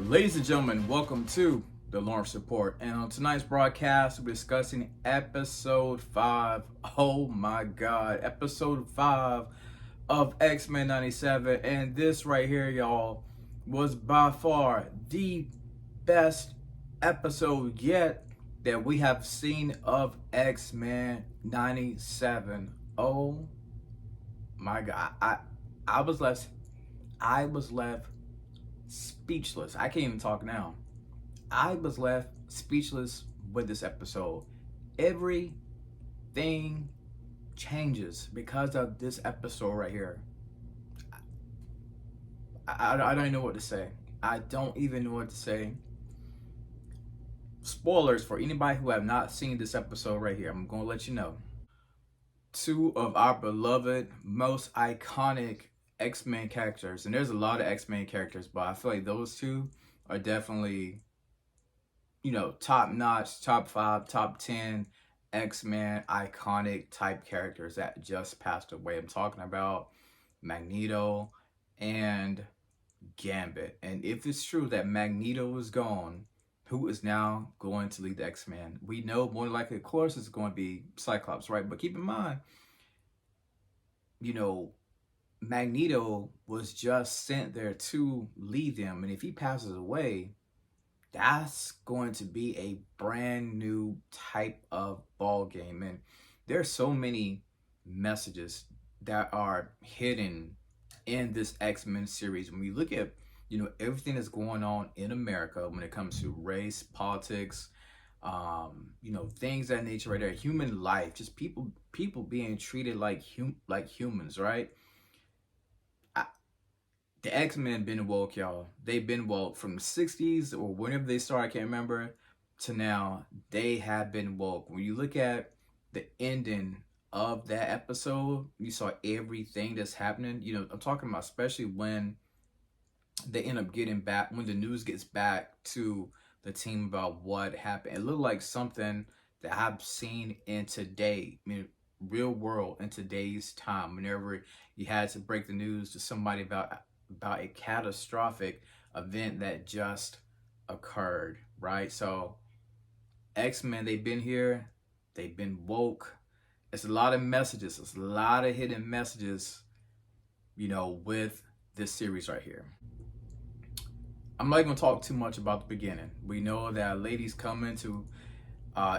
Ladies and gentlemen, welcome to the Lawrence Report. And on tonight's broadcast, we're discussing episode 5. Oh my god, episode 5 of X-Men 97. And this right here, y'all, was by far the best episode yet that we have seen of X-Men 97. Oh my god. I was left speechless. I can't even talk now. I was left speechless with this episode. Everything changes because of this episode right here. I don't even know what to say. I don't even know what to say. Spoilers for anybody who have not seen this episode right here. I'm going to let you know. Two of our beloved, most iconic X-Men characters, and there's a lot of X-Men characters, but I feel like those two are definitely, top notch, top 5, top 10 X-Men iconic type characters that just passed away. I'm talking about Magneto and Gambit. And if it's true that Magneto is gone, who is now going to lead the X-Men? We know more likely, of course, it's going to be Cyclops, right? But keep in mind, Magneto was just sent there to lead them, and if he passes away, that's going to be a brand new type of ball game. And there's so many messages that are hidden in this X-Men series. When we look at everything that's going on in America when it comes to race, politics, things that nature right there, human life, just people being treated like humans, right? The X-Men been woke, y'all. They've been woke from the 60s or whenever they started, I can't remember, to now. They have been woke. When you look at the ending of that episode, you saw everything that's happening. I'm talking about especially when they end up getting back, when the news gets back to the team about what happened. It looked like something that I've seen in today, real world, in today's time, whenever you had to break the news to somebody about a catastrophic event that just occurred, right? So X-Men, they've been here, they've been woke. It's a lot of messages, it's a lot of hidden messages, with this series right here. I'm not going to talk too much about the beginning. We know that a lady's coming to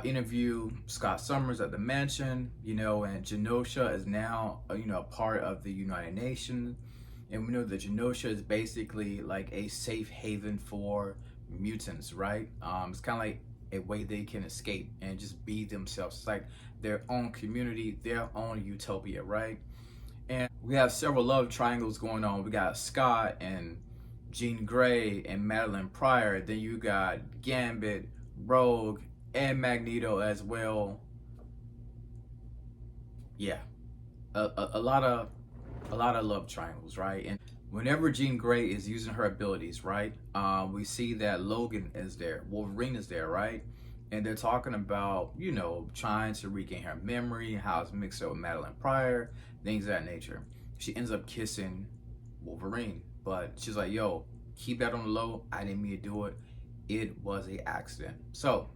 interview Scott Summers at the mansion, and Genosha is now, a part of the United Nations. And we know that Genosha is basically like a safe haven for mutants, right? It's kind of like a way they can escape and just be themselves. It's like their own community, their own utopia, right? And we have several love triangles going on. We got Scott and Jean Grey and Madeline Pryor. Then you got Gambit, Rogue, and Magneto as well. Yeah, a lot of love triangles, right? And whenever Jean Grey is using her abilities, right, we see that Logan is there, Wolverine is there, right? And they're talking about, trying to regain her memory, how it's mixed up with Madeline Pryor, things of that nature. She ends up kissing Wolverine, but she's like, yo, keep that on the low. I didn't mean to do it. It was an accident. So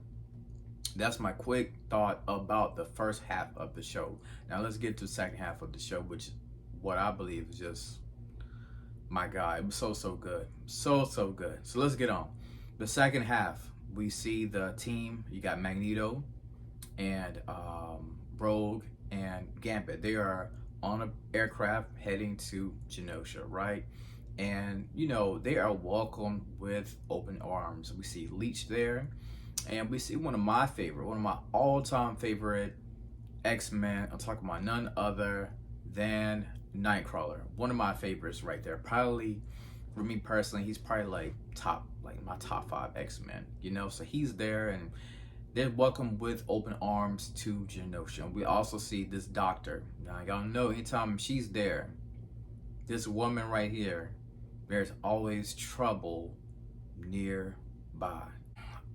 that's my quick thought about the first half of the show. Now let's get to the second half of the show, which what I believe is just, my God, it was so good. So good. So let's get on. The second half, we see the team. You got Magneto and Rogue and Gambit. They are on an aircraft heading to Genosha, right? And, they are welcomed with open arms. We see Leech there. And we see one of my all-time favorite X-Men. I'm talking about none other than Nightcrawler. One of my favorites right there. Probably, for me personally, he's probably my top 5 X-Men, so he's there, and they're welcomed with open arms to Genosha. We also see this doctor. Now, y'all know anytime she's there, this woman right here, there's always trouble nearby.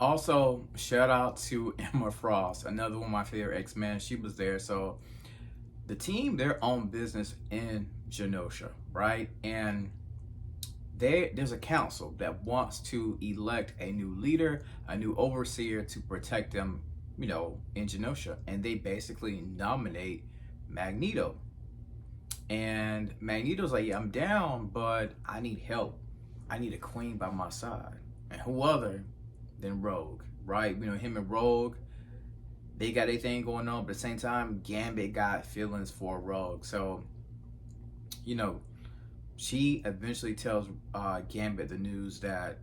Also, shout out to Emma Frost, another one of my favorite X-Men. She was there. So the team, their own business in Genosha, right? And there's a council that wants to elect a new leader, a new overseer to protect them, in Genosha. And they basically nominate Magneto. And Magneto's like, yeah, I'm down, but I need help. I need a queen by my side. And who other than Rogue, right? Him and Rogue, they got a thing going on, but at the same time, Gambit got feelings for Rogue. So, she eventually tells Gambit the news that,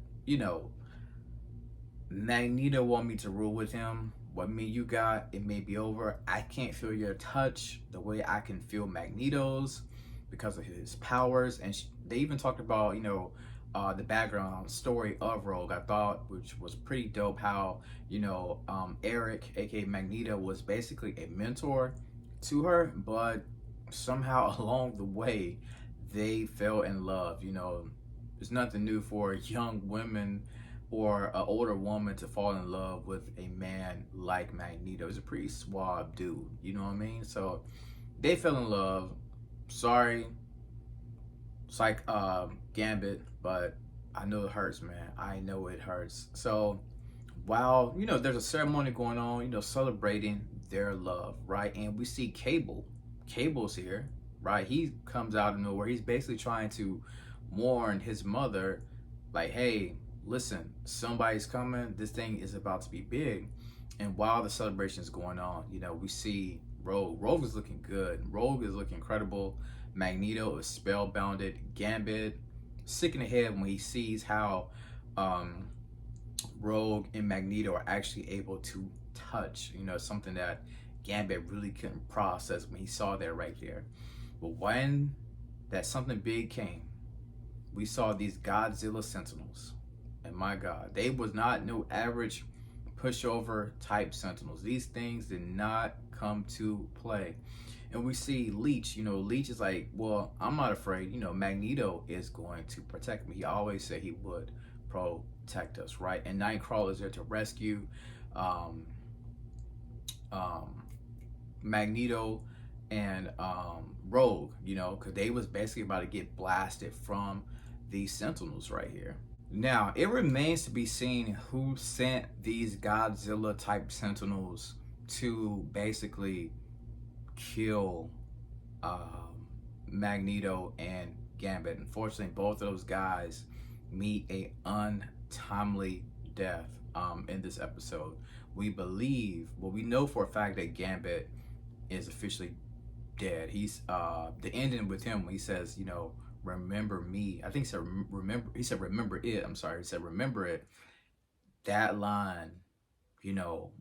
Magneto want me to rule with him. What me you got, it may be over. I can't feel your touch the way I can feel Magneto's because of his powers. And they even talked about, the background story of Rogue. I thought, which was pretty dope, how, Eric, aka Magneto, was basically a mentor to her, but somehow along the way, they fell in love. It's nothing new for young women or an older woman to fall in love with a man like Magneto. He's a pretty suave dude, you know what I mean? So they fell in love. Sorry, it's like Gambit, but I know it hurts, man. I know it hurts. So while there's a ceremony going on, celebrating their love, right? And we see Cable's here, right? He comes out of nowhere. He's basically trying to warn his mother, like, hey, listen, somebody's coming. This thing is about to be big. And while the celebration is going on, we see Rogue. Rogue is looking good. Rogue is looking incredible. Magneto is spellbounded. Gambit sick in the head when he sees how Rogue and Magneto are actually able to touch. Something that Gambit really couldn't process when he saw that right there. But when that something big came, we saw these Godzilla Sentinels. And my God, they was not no average pushover type Sentinels. These things did not come to play. And we see Leech. Leech is like, well, I'm not afraid. Magneto is going to protect me. He always said he would protect us, right? And Nightcrawler is there to rescue Magneto and Rogue, because they was basically about to get blasted from these Sentinels right here. Now, it remains to be seen who sent these Godzilla type Sentinels to basically kill Magneto and Gambit. Unfortunately, both of those guys meet a untimely death in this episode. We know for a fact that Gambit is officially dead. He's the ending with him when he says, remember me. I think he said remember. He said remember it. I'm sorry. He said remember it. That line,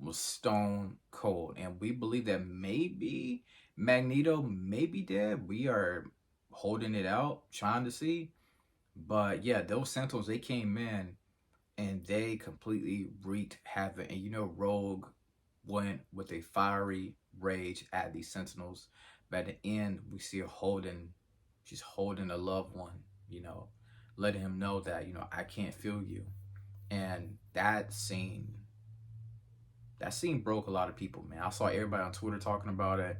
was stone cold, and we believe that maybe Magneto may be dead. We are holding it out, trying to see. But yeah, those Sentinels, they came in and they completely wreaked havoc. And Rogue went with a fiery rage at these Sentinels. But at the end, we see her she's holding a loved one, letting him know that, I can't feel you. And that scene broke a lot of people, man. I saw everybody on Twitter talking about it.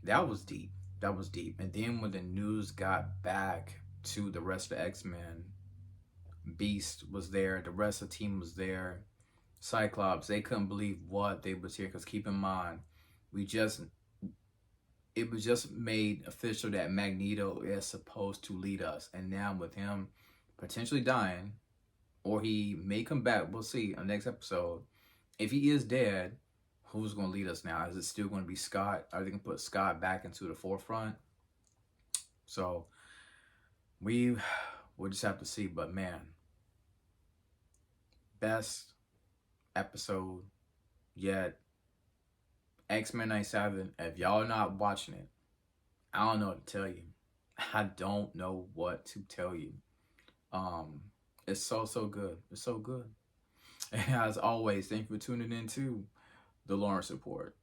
That was deep. And then when the news got back to the rest of the X-Men, Beast was there, the rest of the team was there, Cyclops, they couldn't believe what they was here, because keep in mind, it was just made official that Magneto is supposed to lead us. And now with him potentially dying, or he may come back, we'll see on the next episode. If he is dead, who's going to lead us now? Is it still going to be Scott? Are they going to put Scott back into the forefront? So we'll just have to see. But man, best episode yet. X-Men 97. If y'all are not watching it, I don't know what to tell you. I don't know what to tell you. It's so good. It's so good. And as always, thank you for tuning in to the Lawrence Report.